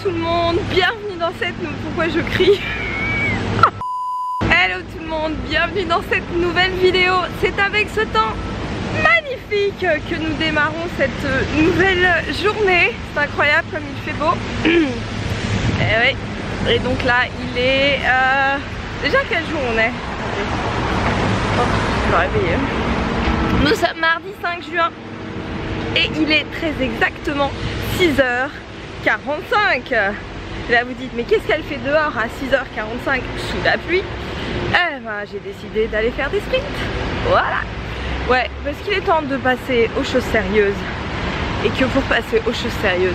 tout le monde, bienvenue dans cette... Pourquoi je crie? Hello tout le monde, bienvenue dans cette nouvelle vidéo. C'est avec ce temps magnifique que nous démarrons cette nouvelle journée. C'est incroyable comme il fait beau. Et oui. Et donc là il est... Déjà quel jour on est? Oh, je vais réveiller. Nous sommes mardi 5 juin. Et il est très exactement 6h45. Et là vous dites mais qu'est-ce qu'elle fait dehors à 6h45 sous la pluie? Eh ben j'ai décidé d'aller faire des sprints. Voilà. Ouais, parce qu'il est temps de passer aux choses sérieuses. Et que pour passer aux choses sérieuses,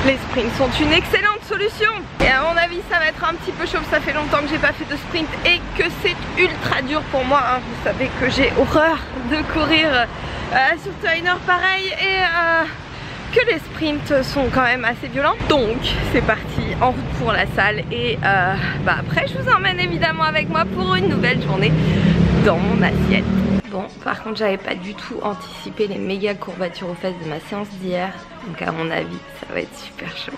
les sprints sont une excellente solution. Et à mon avis ça va être un petit peu chaud. Ça fait longtemps que j'ai pas fait de sprint et que c'est ultra dur pour moi, hein. Vous savez que j'ai horreur de courir surtout à une heure pareille et que les sprints sont quand même assez violents. Donc c'est parti en route pour la salle et après je vous emmène évidemment avec moi pour une nouvelle journée dans mon assiette. Bon, par contre j'avais pas du tout anticipé les méga courbatures aux fesses de ma séance d'hier, donc à mon avis ça va être super chaud.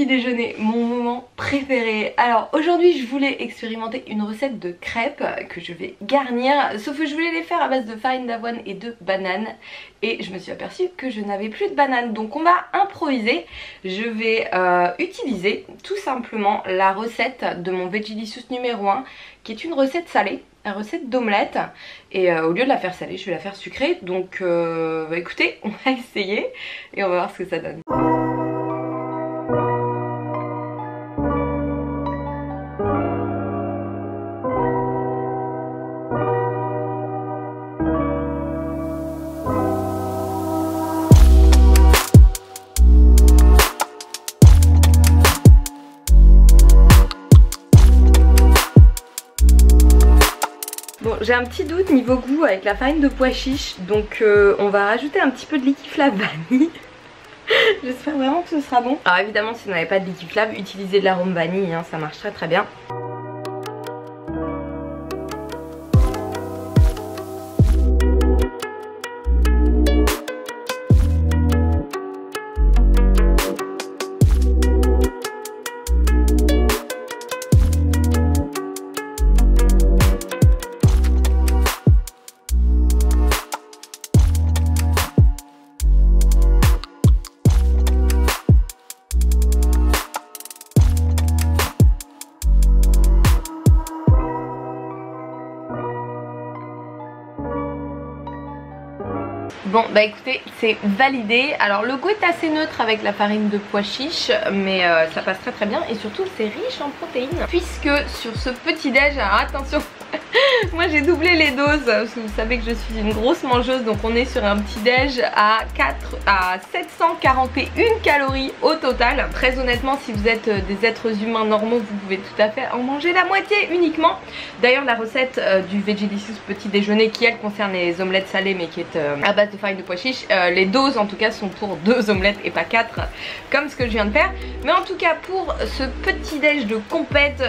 Déjeuner, mon moment préféré. Alors aujourd'hui je voulais expérimenter une recette de crêpes que je vais garnir, sauf que je voulais les faire à base de farine d'avoine et de bananes et je me suis aperçue que je n'avais plus de bananes, donc on va improviser. Je vais utiliser tout simplement la recette de mon Vegelicious numéro 1 qui est une recette salée, une recette d'omelette, et au lieu de la faire salée je vais la faire sucrée, donc écoutez, on va essayer et on va voir ce que ça donne. Bon, j'ai un petit doute niveau goût avec la farine de pois chiche, donc on va rajouter un petit peu de liquiflave vanille. J'espère vraiment que ce sera bon. Alors évidemment si vous n'avez pas de liquiflave, utilisez de l'arôme vanille, hein, ça marche très très bien. Bon bah écoutez, c'est validé. Alors le goût est assez neutre avec la farine de pois chiche, mais ça passe très très bien et surtout c'est riche en protéines. Puisque sur ce petit déj, alors attention, moi j'ai doublé les doses parce que vous savez que je suis une grosse mangeuse, donc on est sur un petit déj à 741 calories au total. Très honnêtement, si vous êtes des êtres humains normaux, vous pouvez tout à fait en manger la moitié uniquement. D'ailleurs la recette du Vegelicious petit déjeuner qui elle concerne les omelettes salées mais qui est à base de farine de pois chiche, les doses en tout cas sont pour 2 omelettes et pas 4 comme ce que je viens de faire. Mais en tout cas pour ce petit déj de compète,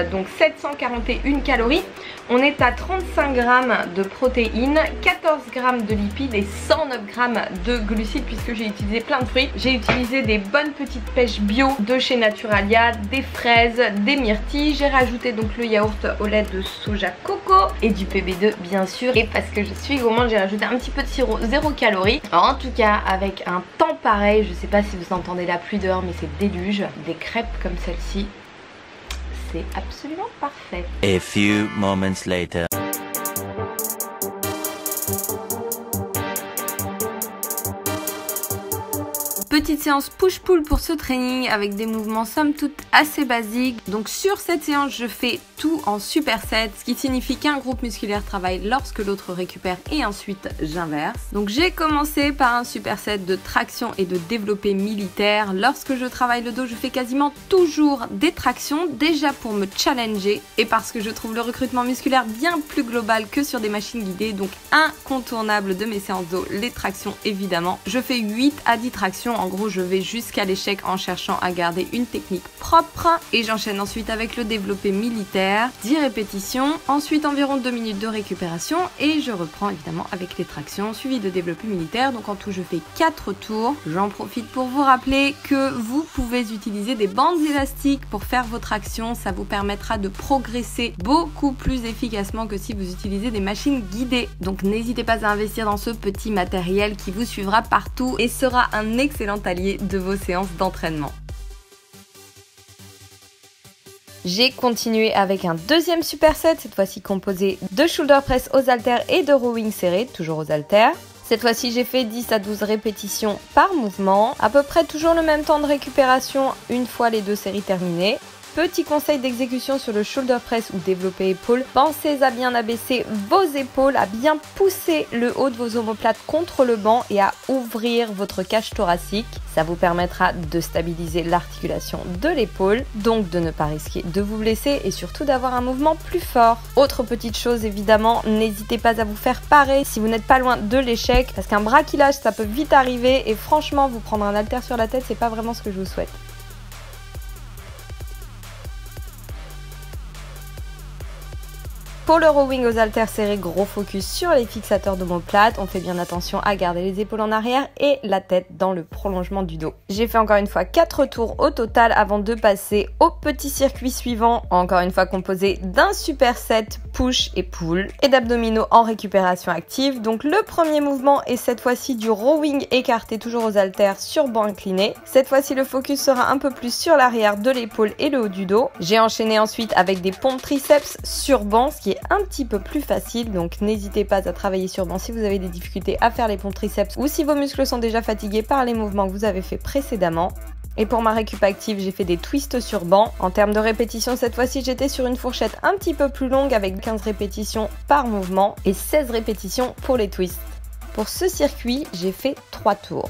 donc 741 calories, on est à 35 grammes de protéines, 14 grammes de lipides et 109 grammes de glucides puisque j'ai utilisé plein de fruits. J'ai utilisé des bonnes petites pêches bio de chez Naturalia, des fraises, des myrtilles. J'ai rajouté donc le yaourt au lait de soja coco et du PB2 bien sûr. Et parce que je suis gourmande, j'ai rajouté un petit peu de sirop 0 calories. Alors en tout cas avec un temps pareil, je sais pas si vous entendez la pluie dehors mais c'est déluge, des crêpes comme celle-ci, c'est absolument parfait. A few moments later. Petite séance push-pull pour ce training avec des mouvements somme toute assez basiques. Donc sur cette séance, je fais tout en superset, ce qui signifie qu'un groupe musculaire travaille lorsque l'autre récupère et ensuite j'inverse. Donc j'ai commencé par un superset de traction et de développé militaire. Lorsque je travaille le dos, je fais quasiment toujours des tractions, déjà pour me challenger et parce que je trouve le recrutement musculaire bien plus global que sur des machines guidées, donc incontournable de mes séances dos, les tractions évidemment. Je fais 8 à 10 tractions, en gros je vais jusqu'à l'échec en cherchant à garder une technique propre et j'enchaîne ensuite avec le développé militaire, 10 répétitions, ensuite environ 2 minutes de récupération et je reprends évidemment avec les tractions suivies de développé militaire. Donc en tout je fais 4 tours. J'en profite pour vous rappeler que vous pouvez utiliser des bandes élastiques pour faire vos tractions, ça vous permettra de progresser beaucoup plus efficacement que si vous utilisez des machines guidées. Donc n'hésitez pas à investir dans ce petit matériel qui vous suivra partout et sera un excellent allié de vos séances d'entraînement. J'ai continué avec un deuxième superset, cette fois-ci composé de shoulder press aux haltères et de rowing serré, toujours aux haltères. Cette fois-ci, j'ai fait 10 à 12 répétitions par mouvement, à peu près toujours le même temps de récupération une fois les 2 séries terminées. Petit conseil d'exécution sur le shoulder press ou développé épaule, pensez à bien abaisser vos épaules, à bien pousser le haut de vos omoplates contre le banc et à ouvrir votre cage thoracique. Ça vous permettra de stabiliser l'articulation de l'épaule, donc de ne pas risquer de vous blesser et surtout d'avoir un mouvement plus fort. Autre petite chose évidemment, n'hésitez pas à vous faire parer si vous n'êtes pas loin de l'échec, parce qu'un braquillage ça peut vite arriver et franchement vous prendre un haltère sur la tête c'est pas vraiment ce que je vous souhaite. Pour le rowing aux haltères serrés, gros focus sur les fixateurs d'omoplate. On fait bien attention à garder les épaules en arrière et la tête dans le prolongement du dos. J'ai fait encore une fois 4 tours au total avant de passer au petit circuit suivant. Encore une fois composé d'un superset push et pull et d'abdominaux en récupération active. Donc le premier mouvement est cette fois-ci du rowing écarté toujours aux haltères sur banc incliné. Cette fois-ci le focus sera un peu plus sur l'arrière de l'épaule et le haut du dos. J'ai enchaîné ensuite avec des pompes triceps sur banc, ce qui est un petit peu plus facile, donc n'hésitez pas à travailler sur banc si vous avez des difficultés à faire les pompes triceps ou si vos muscles sont déjà fatigués par les mouvements que vous avez fait précédemment. Et pour ma récup active, j'ai fait des twists sur banc. En termes de répétitions, cette fois-ci, j'étais sur une fourchette un petit peu plus longue avec 15 répétitions par mouvement et 16 répétitions pour les twists. Pour ce circuit, j'ai fait 3 tours.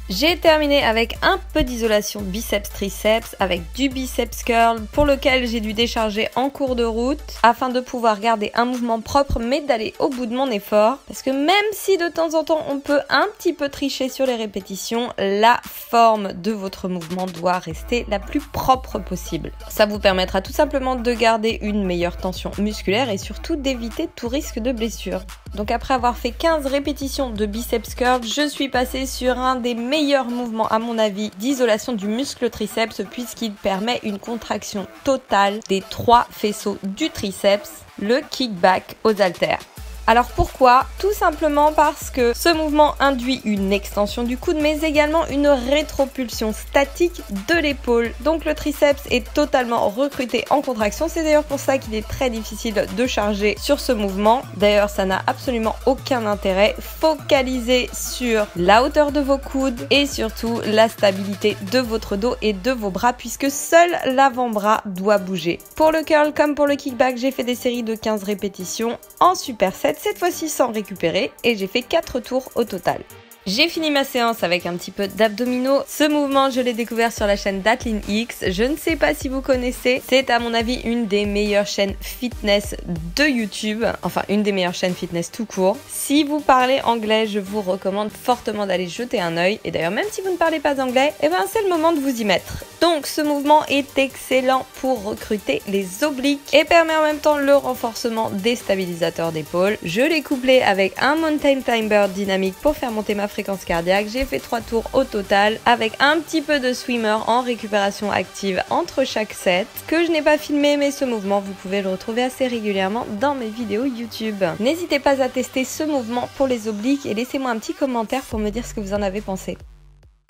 J'ai terminé avec un peu d'isolation biceps-triceps avec du biceps curl pour lequel j'ai dû décharger en cours de route afin de pouvoir garder un mouvement propre mais d'aller au bout de mon effort. Parce que même si de temps en temps on peut un petit peu tricher sur les répétitions, la forme de votre mouvement doit rester la plus propre possible. Ça vous permettra tout simplement de garder une meilleure tension musculaire et surtout d'éviter tout risque de blessure. Donc après avoir fait 15 répétitions de biceps curl, je suis passée sur un des meilleurs mouvements à mon avis d'isolation du muscle triceps puisqu'il permet une contraction totale des 3 faisceaux du triceps, le kickback aux haltères. Alors pourquoi? Tout simplement parce que ce mouvement induit une extension du coude mais également une rétropulsion statique de l'épaule. Donc le triceps est totalement recruté en contraction. C'est d'ailleurs pour ça qu'il est très difficile de charger sur ce mouvement. D'ailleurs ça n'a absolument aucun intérêt. Focalisez sur la hauteur de vos coudes et surtout la stabilité de votre dos et de vos bras puisque seul l'avant-bras doit bouger. Pour le curl comme pour le kickback, j'ai fait des séries de 15 répétitions en superset. Cette fois-ci sans récupérer et j'ai fait 4 tours au total. J'ai fini ma séance avec un petit peu d'abdominaux. Ce mouvement, je l'ai découvert sur la chaîne d'Atlin X. Je ne sais pas si vous connaissez. C'est à mon avis une des meilleures chaînes fitness de YouTube. Enfin, une des meilleures chaînes fitness tout court. Si vous parlez anglais, je vous recommande fortement d'aller jeter un œil. Et d'ailleurs, même si vous ne parlez pas anglais, eh ben, c'est le moment de vous y mettre. Donc, ce mouvement est excellent pour recruter les obliques et permet en même temps le renforcement des stabilisateurs d'épaule. Je l'ai couplé avec un Mountain Climber dynamique pour faire monter ma fréquence cardiaque. J'ai fait 3 tours au total avec un petit peu de swimmer en récupération active entre chaque set que je n'ai pas filmé, mais ce mouvement vous pouvez le retrouver assez régulièrement dans mes vidéos YouTube. N'hésitez pas à tester ce mouvement pour les obliques et laissez-moi un petit commentaire pour me dire ce que vous en avez pensé.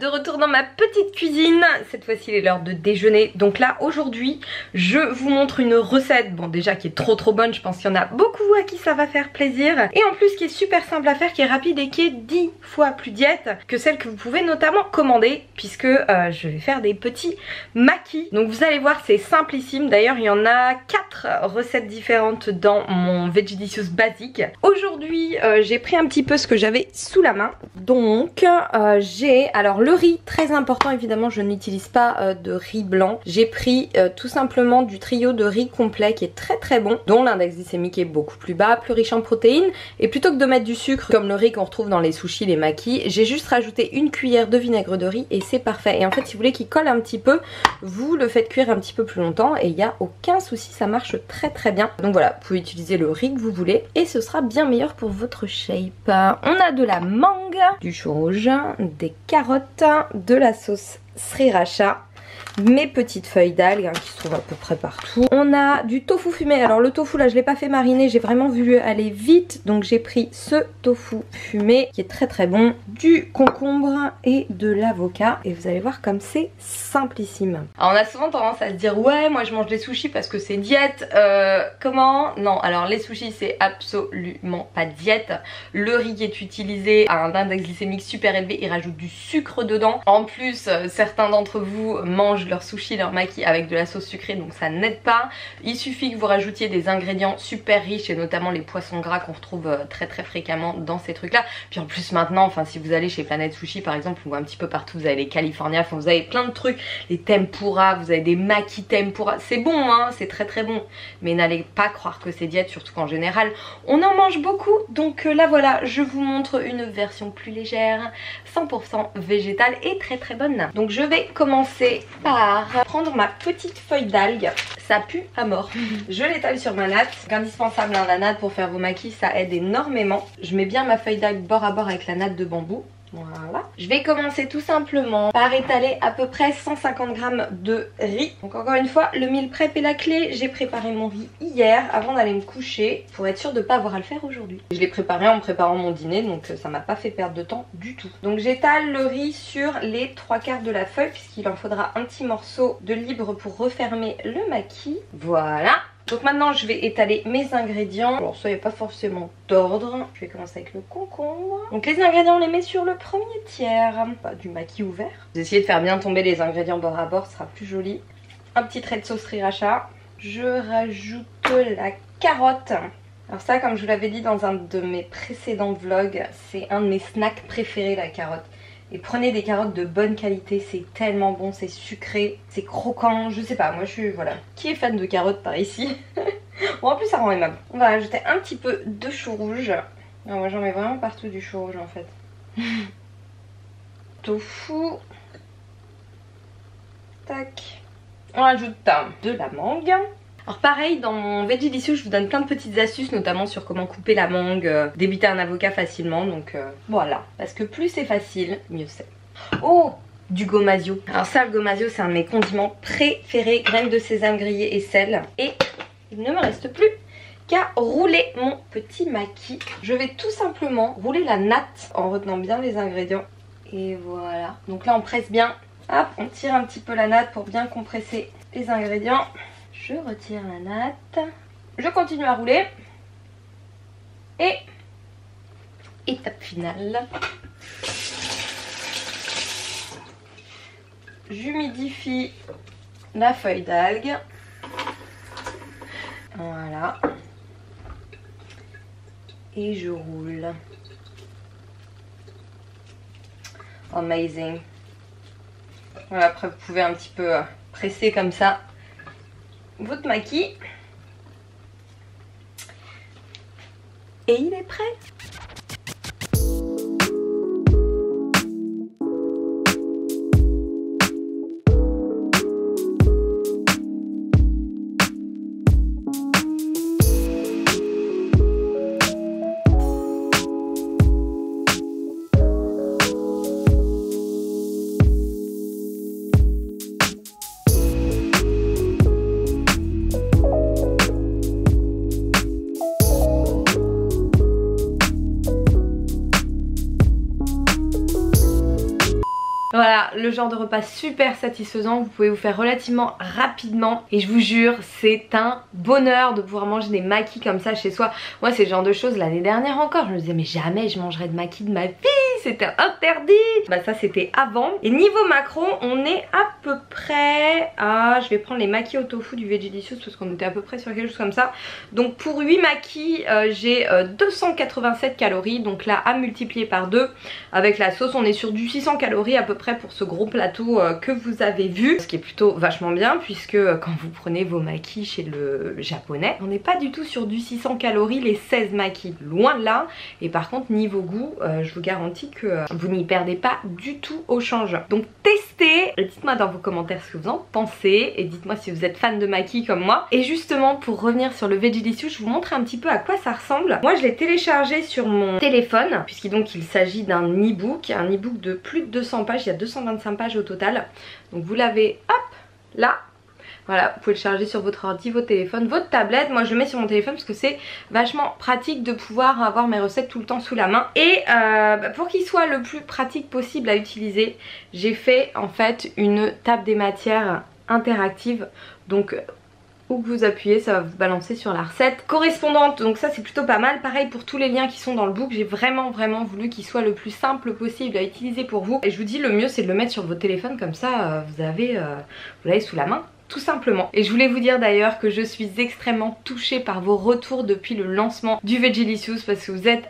De retour dans ma petite cuisine, cette fois-ci il est l'heure de déjeuner. Donc là aujourd'hui je vous montre une recette, bon déjà qui est trop bonne, je pense qu'il y en a beaucoup à qui ça va faire plaisir. Et en plus qui est super simple à faire, qui est rapide et qui est 10 fois plus diète que celle que vous pouvez notamment commander. Puisque je vais faire des petits maquis. Donc vous allez voir c'est simplissime, d'ailleurs il y en a 4 recettes différentes dans mon Vegelicious basique. Aujourd'hui j'ai pris un petit peu ce que j'avais sous la main. Donc j'ai, alors le riz, très important évidemment, je n'utilise pas de riz blanc. J'ai pris tout simplement du trio de riz complet qui est très bon, dont l'index glycémique est beaucoup plus bas, plus riche en protéines. Et plutôt que de mettre du sucre comme le riz qu'on retrouve dans les sushis, les makis, j'ai juste rajouté une cuillère de vinaigre de riz et c'est parfait. Et en fait si vous voulez qu'il colle un petit peu, vous le faites cuire un petit peu plus longtemps et il n'y a aucun souci, ça marche très bien. Donc voilà, vous pouvez utiliser le riz que vous voulez et ce sera bien meilleur pour votre shape. On a de la mangue, du chou rouge, des carottes, de la sauce sriracha, mes petites feuilles d'algues qui se trouvent à peu près partout. On a du tofu fumé. Alors le tofu là je l'ai pas fait mariner, j'ai vraiment voulu aller vite, donc j'ai pris ce tofu fumé qui est très bon, du concombre et de l'avocat et vous allez voir comme c'est simplissime. Alors on a souvent tendance à se dire ouais moi je mange des sushis parce que c'est diète, comment? Non, alors les sushis c'est absolument pas diète. Le riz qui est utilisé a un index glycémique super élevé, il rajoute du sucre dedans. En plus certains d'entre vous mangent leur sushi, leur maki avec de la sauce sucrée, donc ça n'aide pas. Il suffit que vous rajoutiez des ingrédients super riches et notamment les poissons gras qu'on retrouve très fréquemment dans ces trucs là. Puis en plus maintenant, enfin si vous allez chez Planète Sushi par exemple, ou un petit peu partout, vous avez les California, enfin vous avez plein de trucs, les tempura, vous avez des maki tempura, c'est bon hein, c'est très bon, mais n'allez pas croire que c'est diète, surtout qu'en général on en mange beaucoup. Donc là voilà, je vous montre une version plus légère, 100% végétale et très bonne. Donc je vais commencer par prendre ma petite feuille d'algue, ça pue à mort. Je l'étale sur ma natte, c'est indispensable hein, la natte pour faire vos maquis, ça aide énormément. Je mets bien ma feuille d'algue bord à bord avec la natte de bambou. Voilà. Je vais commencer tout simplement par étaler à peu près 150 g de riz. Donc encore une fois, le meal prep est la clé. J'ai préparé mon riz hier avant d'aller me coucher pour être sûre de ne pas avoir à le faire aujourd'hui. Je l'ai préparé en préparant mon dîner, donc ça m'a pas fait perdre de temps du tout. Donc j'étale le riz sur les 3/4 de la feuille puisqu'il en faudra un petit morceau de libre pour refermer le maquis. Voilà. Donc maintenant je vais étaler mes ingrédients. Alors ça il n'y a pas forcément d'ordre. Je vais commencer avec le concombre. Donc les ingrédients on les met sur le premier tiers. Du maquis ouvert. Vous essayez de faire bien tomber les ingrédients bord à bord, ce sera plus joli. Un petit trait de sauce sriracha. Je rajoute la carotte. Alors ça comme je vous l'avais dit dans un de mes précédents vlogs, c'est un de mes snacks préférés la carotte. Et prenez des carottes de bonne qualité, c'est tellement bon, c'est sucré, c'est croquant, je sais pas, moi je suis, voilà. Qui est fan de carottes par ici? Bon en plus ça rend aimable. On va rajouter un petit peu de chou rouge. Non, moi j'en mets vraiment partout du chou rouge en fait. Tofu. Tac. On rajoute de la mangue. Alors pareil, dans mon Vegelicious je vous donne plein de petites astuces, notamment sur comment couper la mangue, débiter un avocat facilement, donc voilà. Parce que plus c'est facile, mieux c'est. Oh, du gomasio. Alors ça, le gomasio c'est un de mes condiments préférés, graines de sésame grillées et sel. Et il ne me reste plus qu'à rouler mon petit maquis. Je vais tout simplement rouler la natte en retenant bien les ingrédients. Et voilà. Donc là on presse bien. Hop, on tire un petit peu la natte pour bien compresser les ingrédients. Je retire la natte. Je continue à rouler. Et étape finale. J'humidifie la feuille d'algue. Voilà. Et je roule. Amazing. Voilà, après vous pouvez un petit peu presser comme ça votre maquis. Et il est prêt. Voilà, le genre de repas super satisfaisant, vous pouvez vous faire relativement rapidement et je vous jure, c'est un bonheur de pouvoir manger des maquis comme ça chez soi. Moi c'est le genre de choses, l'année dernière encore, je me disais mais jamais je mangerai de maquis de ma vie, c'était interdit. Bah ça c'était avant. Et niveau macro, on est à peu près à... Je vais prendre les maquis au tofu du Vegelicious parce qu'on était à peu près sur quelque chose comme ça. Donc pour 8 maquis, j'ai 287 calories. Donc là à multiplier par 2 avec la sauce, on est sur du 600 calories à peu près pour ce gros plateau que vous avez vu. Ce qui est plutôt vachement bien puisque quand vous prenez vos maquis chez le japonais, on n'est pas du tout sur du 600 calories les 16 maquis. Loin de là. Et par contre niveau goût, je vous garantis que vous n'y perdez pas du tout au change. Donc testez, dites-moi dans vos commentaires ce que vous en pensez et dites-moi si vous êtes fan de maquis comme moi. Et justement pour revenir sur le Vegelicious, je vous montre un petit peu à quoi ça ressemble. Moi je l'ai téléchargé sur mon téléphone puisqu'il donc il s'agit d'un e-book, un e-book de plus de 200 pages, il y a 225 pages au total. Donc vous l'avez hop là. Voilà, vous pouvez le charger sur votre ordi, votre téléphone, votre tablette. Moi je le mets sur mon téléphone parce que c'est vachement pratique de pouvoir avoir mes recettes tout le temps sous la main. Et pour qu'il soit le plus pratique possible à utiliser, j'ai fait en fait une table des matières interactive. Donc où que vous appuyez, ça va vous balancer sur la recette correspondante. Donc ça c'est plutôt pas mal. Pareil pour tous les liens qui sont dans le book, j'ai vraiment voulu qu'il soit le plus simple possible à utiliser pour vous. Et je vous dis, le mieux c'est de le mettre sur votre téléphone, comme ça vous l'avez sous la main. Tout simplement. Et je voulais vous dire d'ailleurs que je suis extrêmement touchée par vos retours depuis le lancement du Vegelicious parce que vous êtes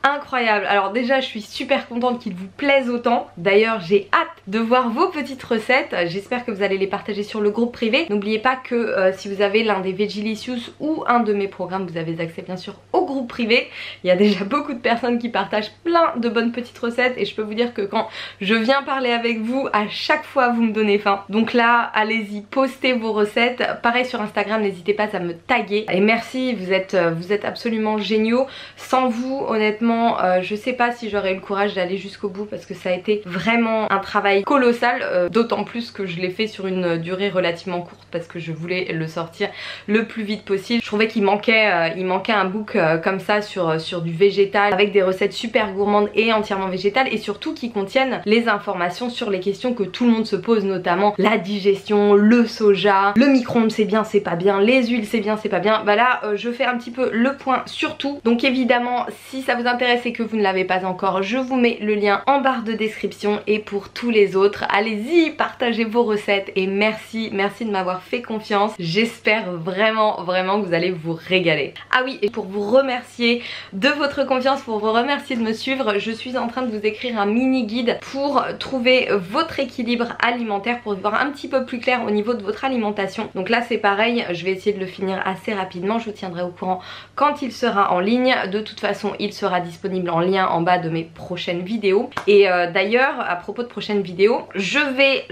incroyable. Alors déjà je suis super contente qu'il vous plaise autant. D'ailleurs j'ai hâte de voir vos petites recettes. J'espère que vous allez les partager sur le groupe privé. N'oubliez pas que si vous avez l'un des Vegelicious ou un de mes programmes, vous avez accès bien sûr au groupe privé. Il y a déjà beaucoup de personnes qui partagent plein de bonnes petites recettes et je peux vous dire que quand je viens parler avec vous, à chaque fois vous me donnez faim. Donc là allez-y, postez vos recettes. Pareil sur Instagram, n'hésitez pas à me taguer. Et merci, vous êtes absolument géniaux. Sans vous honnêtement, je sais pas si j'aurais eu le courage d'aller jusqu'au bout parce que ça a été vraiment un travail colossal, d'autant plus que je l'ai fait sur une durée relativement courte parce que je voulais le sortir le plus vite possible. Je trouvais qu'il manquait un book comme ça sur du végétal avec des recettes super gourmandes et entièrement végétales et surtout qui contiennent les informations sur les questions que tout le monde se pose, notamment la digestion, le soja, le micro-ondes c'est bien, c'est pas bien, les huiles c'est bien, c'est pas bien. Bah là je fais un petit peu le point sur tout. Donc évidemment si ça vous intéresse et que vous ne l'avez pas encore, je vous mets le lien en barre de description. Et pour tous les autres, allez-y, partagez vos recettes et merci de m'avoir fait confiance. J'espère vraiment que vous allez vous régaler. Ah oui, et pour vous remercier de votre confiance, pour vous remercier de me suivre, je suis en train de vous écrire un mini guide pour trouver votre équilibre alimentaire, pour voir un petit peu plus clair au niveau de votre alimentation. Donc là c'est pareil, je vais essayer de le finir assez rapidement, je vous tiendrai au courant quand il sera en ligne. De toute façon il sera disponible en lien en bas de mes prochaines vidéos. Et d'ailleurs à propos de prochaines vidéos, je vais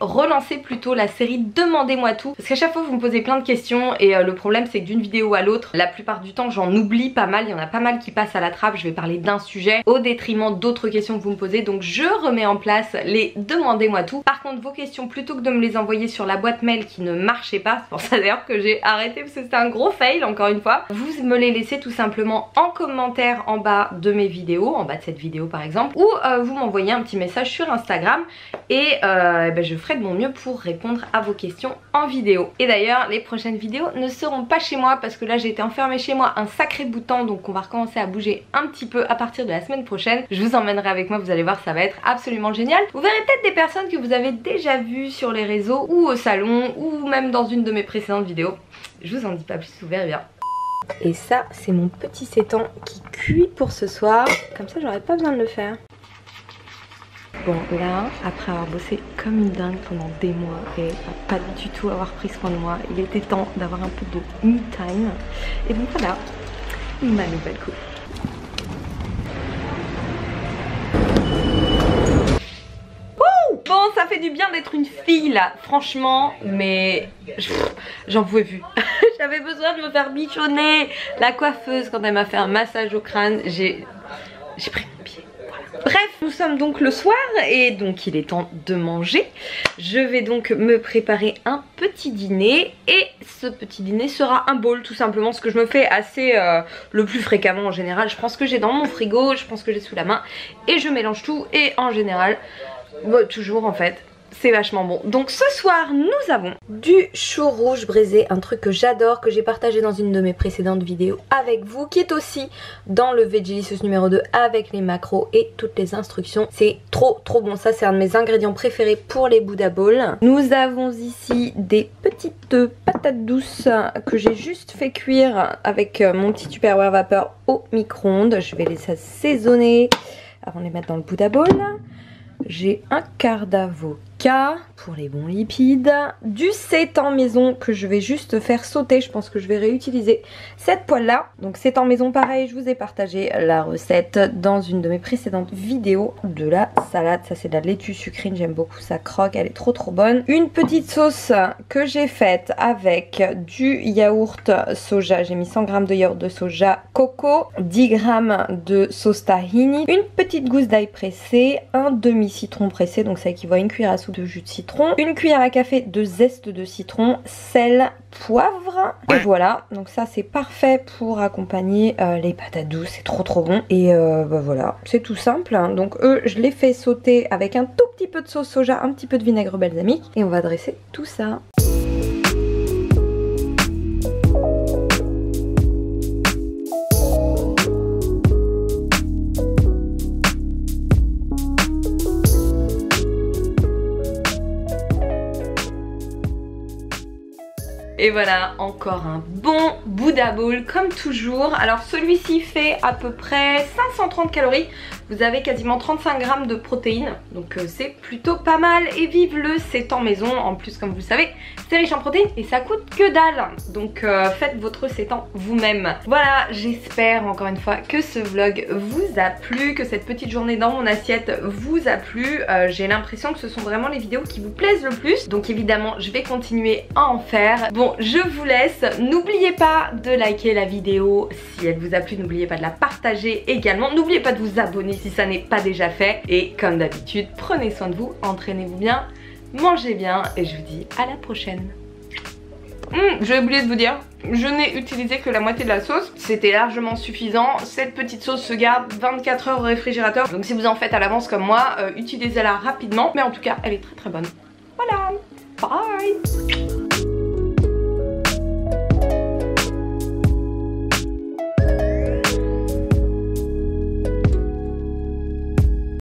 relancer plutôt la série Demandez-moi tout, parce qu'à chaque fois vous me posez plein de questions et le problème c'est que d'une vidéo à l'autre, la plupart du temps j'en oublie pas mal, il y en a pas mal qui passent à la trappe. Je vais parler d'un sujet au détriment d'autres questions que vous me posez, donc je remets en place les Demandez-moi tout. Par contre vos questions, plutôt que de me les envoyer sur la boîte mail qui ne marchait pas, c'est pour ça d'ailleurs que j'ai arrêté parce que c'était un gros fail encore une fois, vous me les laissez tout simplement en commentaire en bas de mes vidéos, en bas de cette vidéo par exemple, ou vous m'envoyez un petit message sur Instagram et je ferai de mon mieux pour répondre à vos questions en vidéo. Et d'ailleurs les prochaines vidéos ne seront pas chez moi parce que là j'ai été enfermée chez moi un sacré bout de temps, donc on va recommencer à bouger un petit peu à partir de la semaine prochaine. Je vous emmènerai avec moi, vous allez voir, ça va être absolument génial. Vous verrez peut-être des personnes que vous avez déjà vues sur les réseaux ou au salon ou même dans une de mes précédentes vidéos. Je vous en dis pas plus, vous verrez bien. Et ça c'est mon petit sétan qui cuit pour ce soir, comme ça j'aurais pas besoin de le faire. Bon là, après avoir bossé comme une dingue pendant des mois et pas du tout avoir pris soin de moi, il était temps d'avoir un peu de me time. Et donc voilà, ma nouvelle coupe. Bon, ça fait du bien d'être une fille là, franchement, mais j'en pouvais plus. J'avais besoin de me faire bichonner. La coiffeuse, quand elle m'a fait un massage au crâne, j'ai pris mon pied. Voilà. Bref, nous sommes donc le soir et donc il est temps de manger. Je vais donc me préparer un petit dîner et ce petit dîner sera un bowl tout simplement, ce que je me fais assez le plus fréquemment en général. Je prends ce que j'ai dans mon frigo, je prends ce que j'ai sous la main et je mélange tout et en général Bon, toujours en fait. C'est vachement bon. Donc ce soir nous avons du chou rouge braisé, un truc que j'adore, que j'ai partagé dans une de mes précédentes vidéos avec vous, qui est aussi dans le Vegelicious numéro 2 avec les macros et toutes les instructions. C'est trop bon, ça c'est un de mes ingrédients préférés pour les Buddha Bowls. Nous avons ici des petites patates douces que j'ai juste fait cuire avec mon petit Tupperware vapeur au micro-ondes. Je vais les assaisonner avant de les mettre dans le Buddha Bowl. J'ai un quart d'avocat pour les bons lipides, du seitan maison que je vais juste faire sauter. Je pense que je vais réutiliser cette poêle là. Donc seitan maison pareil, je vous ai partagé la recette dans une de mes précédentes vidéos de la salade. Ça c'est de la laitue sucrine, j'aime beaucoup, ça croque, elle est trop bonne. Une petite sauce que j'ai faite avec du yaourt soja, j'ai mis 100 g de yaourt de soja coco, 10 g de sauce tahini, une petite gousse d'ail pressé, un demi citron pressé, donc ça équivaut à une cuillère à soupe de jus de citron, une cuillère à café de zeste de citron, sel, poivre, et voilà. Donc ça c'est parfait pour accompagner les patates douces, c'est trop bon. Et bah voilà, c'est tout simple. Donc je les fais sauter avec un tout petit peu de sauce soja, un petit peu de vinaigre balsamique, et on va dresser tout ça. Et voilà, encore un bon Buddha Bowl comme toujours. Alors celui-ci fait à peu près 530 calories. Vous avez quasiment 35 grammes de protéines, donc c'est plutôt pas mal. Et vive le seitan maison, en plus comme vous le savez, c'est riche en protéines et ça coûte que dalle. Donc faites votre seitan vous-même. Voilà, j'espère encore une fois que ce vlog vous a plu, que cette petite journée dans mon assiette vous a plu. J'ai l'impression que ce sont vraiment les vidéos qui vous plaisent le plus. Donc évidemment, je vais continuer à en faire. Bon, je vous laisse. N'oubliez pas de liker la vidéo si elle vous a plu. N'oubliez pas de la partager également. N'oubliez pas de vous abonner si ça n'est pas déjà fait. Et comme d'habitude, prenez soin de vous, entraînez-vous bien, mangez bien et je vous dis à la prochaine. J'ai oublié de vous dire, je n'ai utilisé que la moitié de la sauce. C'était largement suffisant. Cette petite sauce se garde 24 heures au réfrigérateur. Donc si vous en faites à l'avance comme moi, utilisez-la rapidement. Mais en tout cas, elle est très bonne. Voilà, bye.